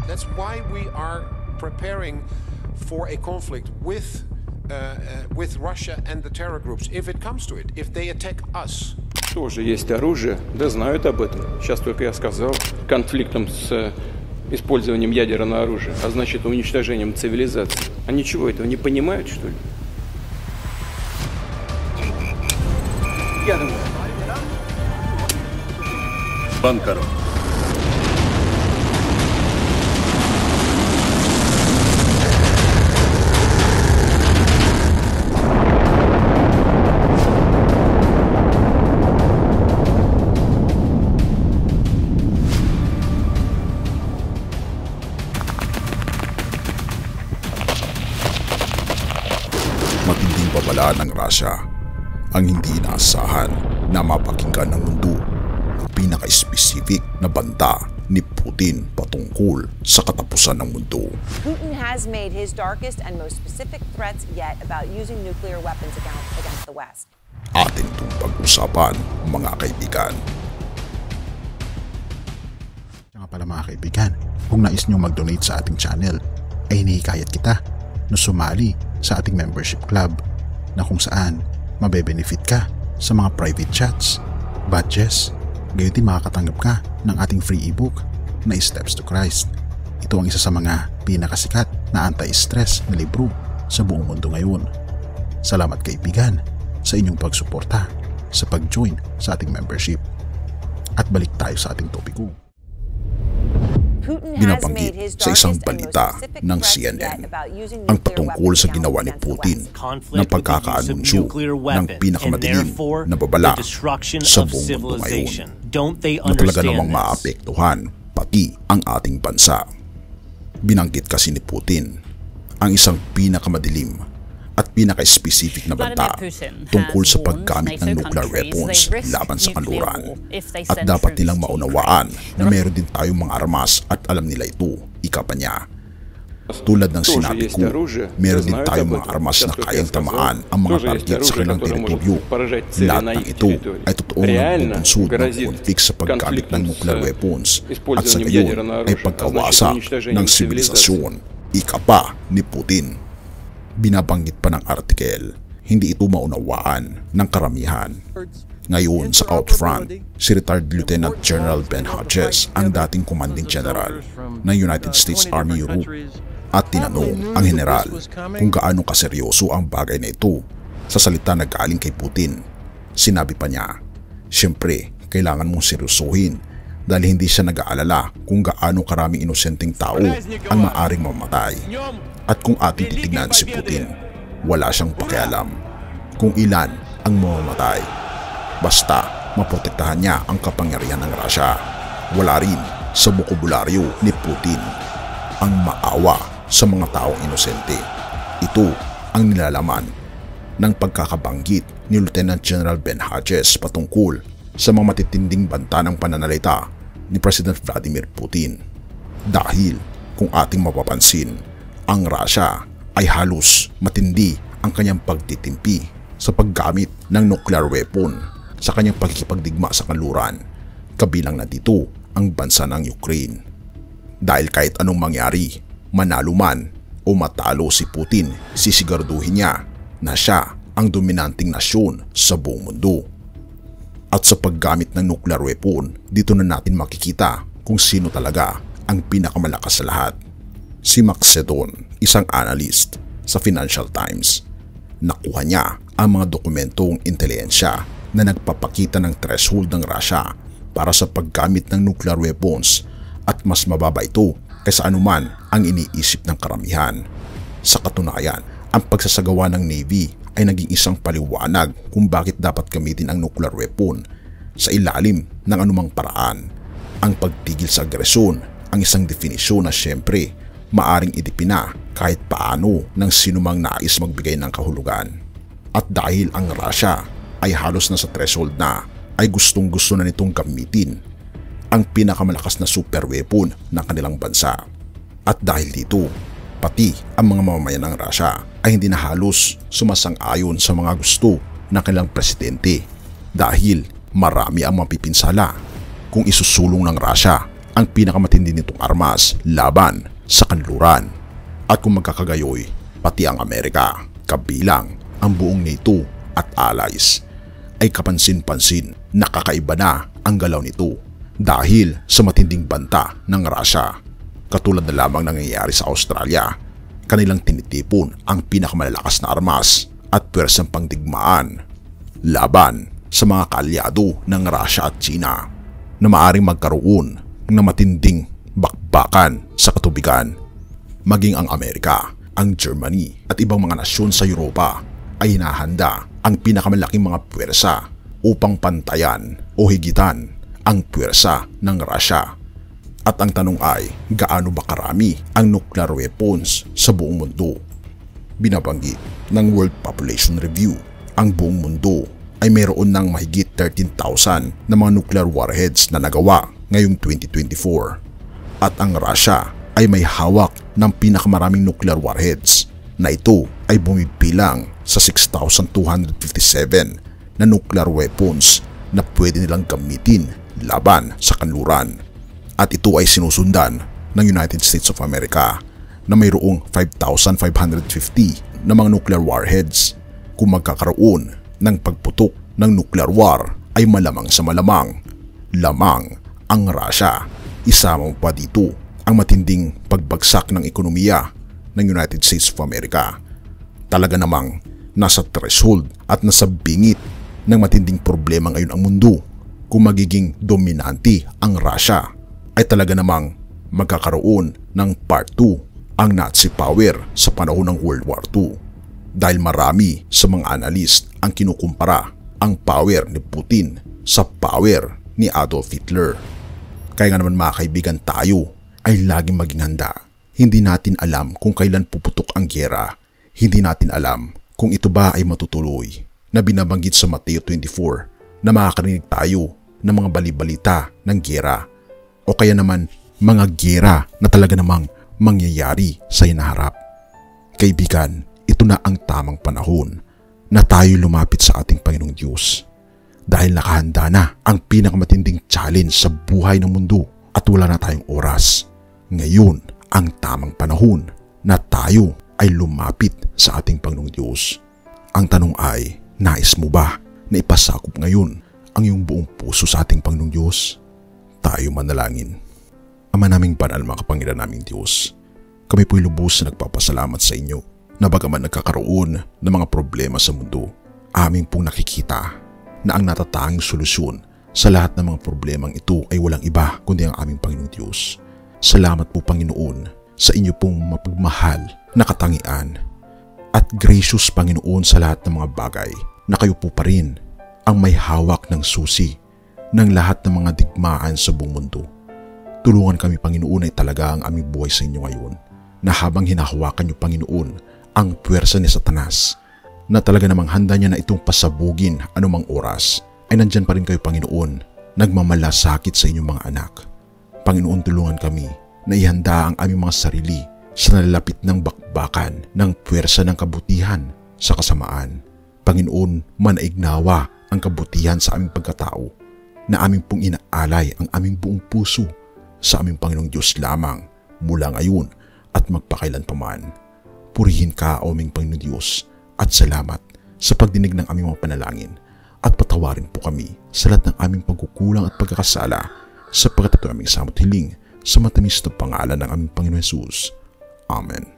That's why we are preparing for a conflict with Russia and the terror groups, if it comes to it, if they attack us. Тоже есть оружие, да знают об этом. Сейчас только я сказал, конфликтом с использованием ядерного оружия, а значит уничтожением цивилизации. Они чего, этого не понимают, что ли? Банкар. Matinding babala ng Russia ang hindi inaasahan na mapakinggan ng mundo ang pinaka-specific na banta ni Putin patungkol sa katapusan ng mundo. Putin has made his darkest and most specific threats yet about using nuclear weapons against the West. Atin itong pag-usapan, mga kaibigan. Kaya nga pala mga kaibigan, kung nais nyo mag-donate sa ating channel, ay hinihikayat kita na sumali sa ating membership club na kung saan mabe-benefit ka sa mga private chats, badges, gayon din makakatanggap ka ng ating free ebook na Steps to Christ. Ito ang isa sa mga pinakasikat na anti-stress na libro sa buong mundo ngayon. Salamat kaibigan sa inyong pagsuporta sa pag-join sa ating membership. At balik tayo sa ating topiko. Binabanggit sa isang balita ng CNN ang patungkol sa ginawa ni Putin ng pagkakaanunsyo ng pinakamadilim na babala sa buong mundo ngayon na talaga namang maapektuhan pati ang ating bansa. Binanggit kasi ni Putin ang isang pinakamadilim at pinaka-specific na banta tungkol sa paggamit ng nuclear weapons laban sa kanluran. At dapat nilang maunawaan na meron din tayong mga armas at alam nila ito, ika pa niya. Tulad ng sinabi ko, meron din tayong mga armas na kayang tamaan ang mga target sa kanilang teritoryo. Lahat ng ito ay totoong nagbubunsod ng konflik sa paggamit ng nuclear weapons at sa gayon ay pagkawasak ng sibilisasyon, ika pa ni Putin. Binabanggit pa ng artikel, hindi ito maunawaan ng karamihan. Ngayon sa Outfront, si retired Lieutenant General Ben Hodges ang dating Commanding General ng United States Army Europe at tinanong ang general kung gaano kaseryoso ang bagay na ito sa salita na galing kay Putin. Sinabi pa niya, siyempre kailangan mong seryosohin dahil hindi siya nag-aalala kung gaano karaming inosenteng tao ang maaring mamatay. At kung ating titignan si Putin, wala siyang pakialam kung ilan ang mamamatay. Basta maprotektahan niya ang kapangyarihan ng Russia. Wala rin sa bokabularyo ni Putin ang maawa sa mga taong inosente. Ito ang nilalaman ng pagkakabanggit ni Lieutenant General Ben Hodges patungkol sa mga matitinding banta ng pananalita ni President Vladimir Putin. Dahil kung ating mapapansin, ang Russia ay halos matindi ang kanyang pagtitimpi sa paggamit ng nuclear weapon sa kanyang pagkikipagdigma sa kanluran, kabilang na dito ang bansa ng Ukraine. Dahil kahit anong mangyari, manalo man o matalo si Putin, sisiguraduhin niya na siya ang dominanting nasyon sa buong mundo. At sa paggamit ng nuclear weapon, dito na natin makikita kung sino talaga ang pinakamalakas sa lahat. Si Max Sedon, isang analyst sa Financial Times. Nakuha niya ang mga dokumentong intelihensya na nagpapakita ng threshold ng Russia para sa paggamit ng nuclear weapons at mas mababa ito kaysa anuman ang iniisip ng karamihan. Sa katunayan, ang pagsasagawa ng Navy ay naging isang paliwanag kung bakit dapat gamitin ang nuclear weapon sa ilalim ng anumang paraan. Ang pagtigil sa agresyon ang isang definisyon na siyempre maaring idipina kahit paano ng sinumang nais magbigay ng kahulugan. At dahil ang Russia ay halos nasa threshold na, ay gustong-gusto na nitong gamitin ang pinakamalakas na super weapon ng kanilang bansa. At dahil dito, pati ang mga mamamayan ng Russia ay hindi na halos sumasang-ayon sa mga gusto ng kanilang presidente dahil marami ang mapipinsala kung isusulong ng Russia ang pinakamatindi nitong armas laban sa kanluran. At kung magkakagayoy, pati ang Amerika, kabilang ang buong NATO at allies, ay kapansin-pansin na kakaiba na ang galaw nito dahil sa matinding banta ng Russia. Katulad na lamang nangyayari sa Australia, kanilang tinitipon ang pinakamalalakas na armas at pwersang pangdigmaan laban sa mga kaalyado ng Russia at China na maaring magkaroon ng matinding bakbakan sa katubigan. Maging ang Amerika, ang Germany at ibang mga nasyon sa Europa ay hinahanda ang pinakamalaking mga pwersa upang pantayan o higitan ang pwersa ng Russia. At ang tanong ay, gaano ba karami ang nuclear weapons sa buong mundo? Binabanggit ng World Population Review, ang buong mundo ay mayroon ng mahigit 13,000 na mga nuclear warheads na nagawa ngayong 2024. At ang Russia ay may hawak ng pinakamaraming nuclear warheads na ito ay bumibilang sa 6,257 na nuclear weapons na pwede nilang gamitin laban sa kanluran. At ito ay sinusundan ng United States of America na mayroong 5,550 na mga nuclear warheads. Kung magkakaroon ng pagputok ng nuclear war ay malamang sa malamang lamang ang Russia. Isama mo pa dito ang matinding pagbagsak ng ekonomiya ng United States of America. Talaga namang nasa threshold at nasa bingit ng matinding problema ngayon ang mundo. Kung magiging dominante ang Russia, ay talaga namang magkakaroon ng part 2 ang Nazi power sa panahon ng World War II. Dahil marami sa mga analyst ang kinukumpara ang power ni Putin sa power ni Adolf Hitler. Kaya nga naman mga kaibigan, tayo ay laging maging handa. Hindi natin alam kung kailan puputok ang giyera. Hindi natin alam kung ito ba ay matutuloy. Na binabanggit sa Mateo 24 na makakarinig tayo ng mga balibalita ng giyera. O kaya naman mga giyera na talaga namang mangyayari sa hinaharap. Kaibigan, ito na ang tamang panahon na tayo lumapit sa ating Panginoong Diyos. Dahil nakahanda na ang pinakamatinding challenge sa buhay ng mundo at wala na tayong oras. Ngayon ang tamang panahon na tayo ay lumapit sa ating Panginoong Diyos. Ang tanong ay, nais mo ba na ipasakop ngayon ang iyong buong puso sa ating Panginoong Diyos? Tayo manalangin. Ama naming banal, mga kapangyarihan naming Diyos, kami po'y lubos na nagpapasalamat sa inyo na bagaman nagkakaroon ng mga problema sa mundo, aming pong nakikita na ang natatanging solusyon sa lahat ng mga problemang ito ay walang iba kundi ang aming Panginoong Diyos. Salamat po Panginoon sa inyo pong mapagmahal na katangian at gracious Panginoon sa lahat ng mga bagay na kayo po pa rin ang may hawak ng susi ng lahat ng mga digmaan sa buong mundo. Tulungan kami Panginoon ay talaga ang aming buhay sa inyo ngayon na habang hinahawakan niyo Panginoon ang puwersa ni Satanas na talaga namang handa niya na itong pasabugin anumang oras ay nandyan pa rin kayo Panginoon nagmamalasakit sa inyong mga anak. Panginoon, tulungan kami na ihanda ang aming mga sarili sa nalalapit ng bakbakan ng puwersa ng kabutihan sa kasamaan. Panginoon, manaignawa ang kabutihan sa aming pagkatao na aming pong inaalay ang aming buong puso sa aming Panginoong Diyos lamang mula ngayon at magpakailan paman. Purihin ka, o aming Panginoong Diyos, at salamat sa pagdinig ng aming mga panalangin at patawarin po kami sa lahat ng aming pagkukulang at pagkakasala sapagkat ito aming samot hiling sa matamis na pangalan ng aming Panginoon Jesus. Amen.